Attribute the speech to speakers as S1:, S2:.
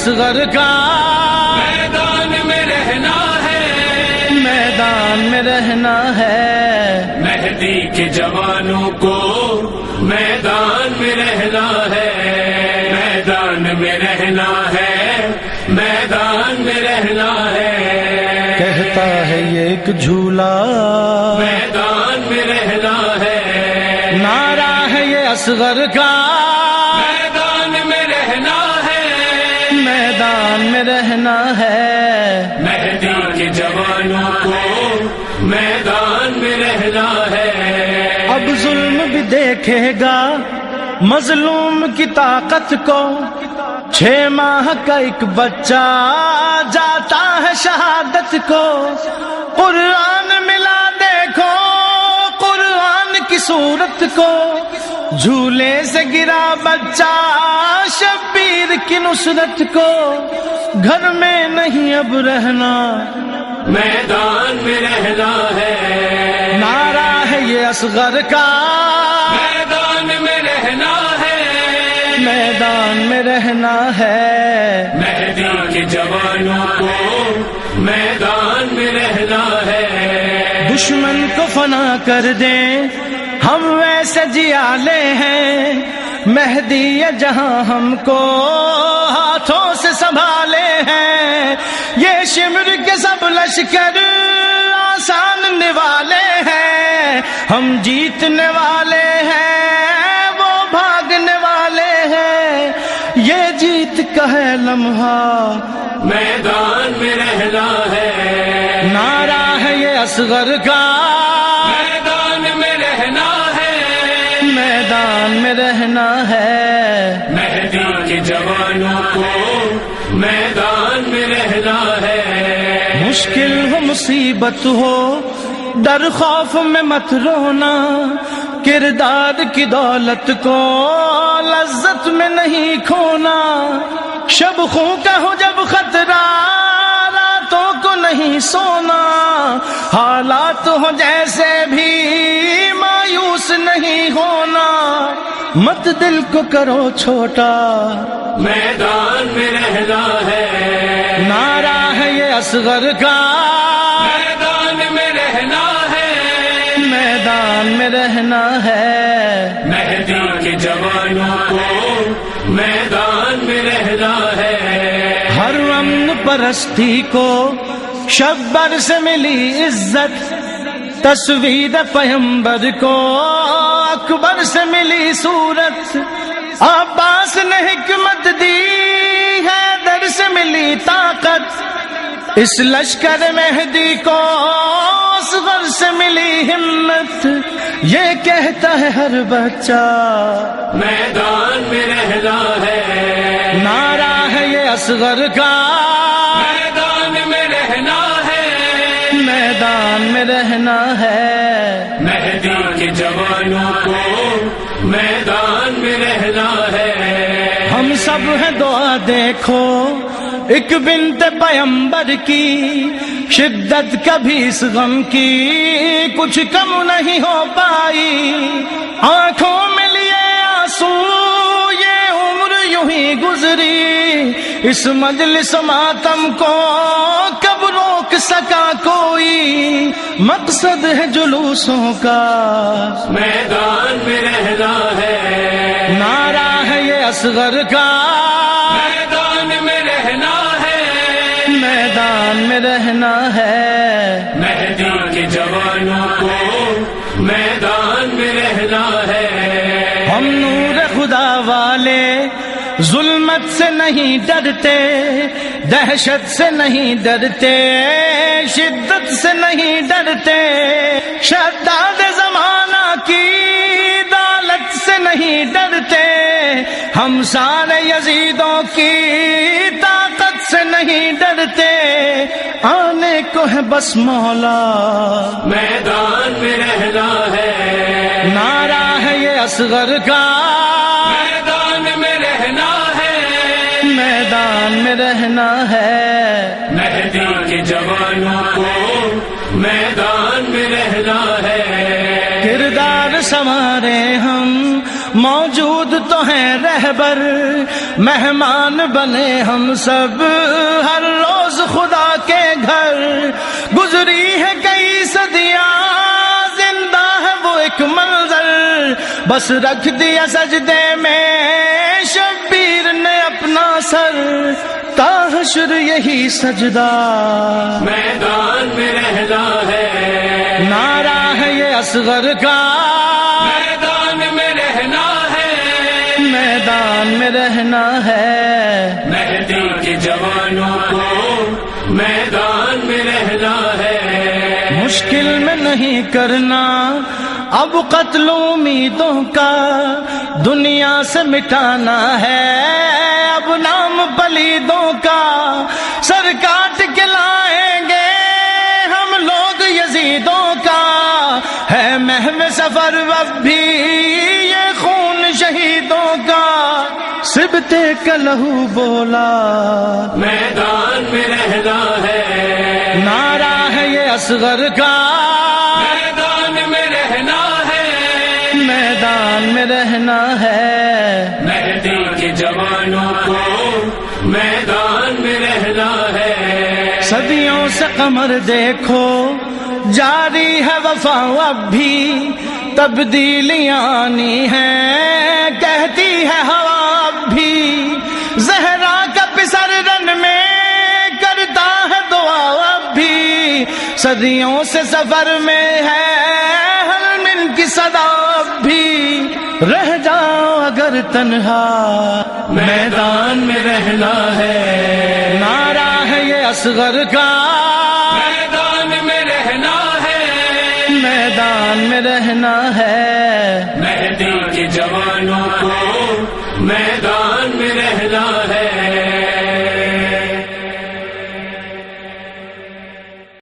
S1: اصغر کا
S2: میدان میں رہنا ہے،
S1: میدان میں رہنا ہے،
S2: مہدی کے جوانوں کو میدان میں رہنا ہے، میدان میں رہنا ہے، میدان میں رہنا ہے،
S1: کہتا ہے یہ ایک جھولا،
S2: میدان میں رہنا ہے،
S1: نعرہ ہے یہ اصغر کا،
S2: میدان میں رہنا ہے،
S1: میدان میں رہنا ہے،
S2: مہدی کے جوانوں کو میدان میں رہنا ہے،
S1: اب ظلم بھی دیکھے گا مظلوم کی طاقت کو، 6 ماہ کا ایک بچہ جاتا ہے شہادت کو، قرآن ملا دیکھو قرآن کی صورت کو، جھولے سے گرا بچہ شبیر کی نصرت کو، گھر میں نہیں اب رہنا،
S2: میدان میں رہنا ہے،
S1: نعرہ ہے یہ اصغر کا،
S2: میدان میں رہنا ہے،
S1: میدان میں رہنا ہے،
S2: مہدی کے جوانوں کو میدان میں رہنا ہے،
S1: دشمن کو فنا کر دیں ہم ویسے جیالے ہیں، مہدی ہے جہاں ہم کو ہاتھوں سے سنبھالے ہیں، یہ شمر کے سب لشکر آسان نوالے ہیں، ہم جیتنے والے ہیں وہ بھاگنے والے ہیں، یہ جیت کا ہے لمحہ،
S2: میدان میں رہنا ہے،
S1: نعرہ ہے یہ اصغر کا،
S2: میدان میں رہنا ہے،
S1: میدان میں رہنا ہے،
S2: مہدی کے جوانوں کو میدان میں رہنا ہے،
S1: مشکل ہو مصیبت ہو ڈر خوف میں مت رونا، کردار کی دولت کو لذت میں نہیں کھونا، شب خوں کا ہو جب خطرہ راتوں کو نہیں سونا، حالات ہو جیسے بھی مایوس نہیں ہونا، مت دل کو کرو چھوٹا،
S2: میدان میں رہنا ہے،
S1: نعرہ ہے یہ اصغر کا،
S2: میدان میں رہنا ہے،
S1: میدان میں رہنا ہے،
S2: مہدی کے جوانوں کو میدان میں رہنا ہے،
S1: ہر امن پرستی کو شبر سے ملی عزت، تصویر پیمبر کو اکبر سے ملی صورت، عباس نے حکمت دی ہے در سے ملی طاقت، اس لشکر مہدی کو اصغر سے ملی ہمت، یہ کہتا ہے ہر بچہ
S2: میدان میں رہنا ہے،
S1: نعرہ ہے یہ اصغر کا،
S2: میدان میں رہنا ہے،
S1: میدان میں رہنا ہے،
S2: مہدی کے جوانوں کو میدان میں رہنا ہے،
S1: ہم سب ہیں دعا دیکھو ایک بنت پیمبر کی، شدت کبھی اس غم کی کچھ کم نہیں ہو پائی، آنکھوں میں لیے آنسو یہ عمر یوں ہی گزری، اس مجلس ماتم کو کب روک سکا کوئی، مقصد ہے جلوسوں کا
S2: میدان میں رہنا ہے،
S1: نعرہ ہے یہ اصغر کا،
S2: میدان میں رہنا ہے،
S1: میدان میں رہنا ہے،
S2: مہدی کے جوانوں کو میدان میں رہنا ہے،
S1: ہم نور خدا والے ظلمت سے نہیں ڈرتے، دہشت سے نہیں ڈرتے، شدت سے نہیں ڈرتے، شداد زمانہ کی دولت سے نہیں ڈرتے، ہم سارے یزیدوں کی طاقت سے نہیں ڈرتے، آنے کو ہے بس مولا،
S2: میدان میں رہنا ہے،
S1: نعرہ ہے یہ اصغر کا،
S2: میدان میں رہنا ہے،
S1: میدان میں رہنا ہے،
S2: مہدی کے جوانوں کو میدان میں رہنا ہے،
S1: کردار سنوارے ہم موجود تو ہیں رہبر، مہمان بنے ہم سب ہر روز خدا کے گھر. گزری ہے کئی صدیاں، زندہ ہے وہ ایک منظر، بس رکھ دیا سجدے میں شبیر نے اپنا سر. تا حشر یہی سجدہ
S2: میدان میں رہنا ہے،
S1: نعرہ ہے یہ اصغر کا،
S2: میدان میں رہنا ہے،
S1: میدان میں رہنا ہے.
S2: مہدی کے جوانوں کو میدان میں رہنا ہے.
S1: مشکل میں نہیں کرنا اب قتل امیدوں کا، دنیا سے مٹانا ہے اب نام پلیدوں کا. سر کاٹ کے لائیں گے ہم لوگ یزیدوں کا، ہے محو سفر اب بھی یہ خون شہیدوں کا. سبتے کا لہو بولا
S2: میدان میں رہنا ہے،
S1: نعرہ ہے یہ اصغر کا،
S2: میدان میں رہنا ہے،
S1: میدان میں رہنا ہے.
S2: مہدی کے جوانوں کو میدان میں رہنا ہے.
S1: صدیوں سے قمر دیکھو جاری ہے وفا اب بھی، تبدیلیاں آنی ہیں کہتی ہے ہوا اب بھی. زہرا کا پسر رن میں کرتا ہے دعا اب بھی، صدیوں سے سفر میں ہے ہر من کی صدا اب بھی. رہ جاؤ اگر تنہا
S2: میدان میں رہنا ہے،
S1: نعرہ ہے یہ اصغر کا،
S2: میدان میں رہنا ہے،
S1: میدان میں رہنا ہے.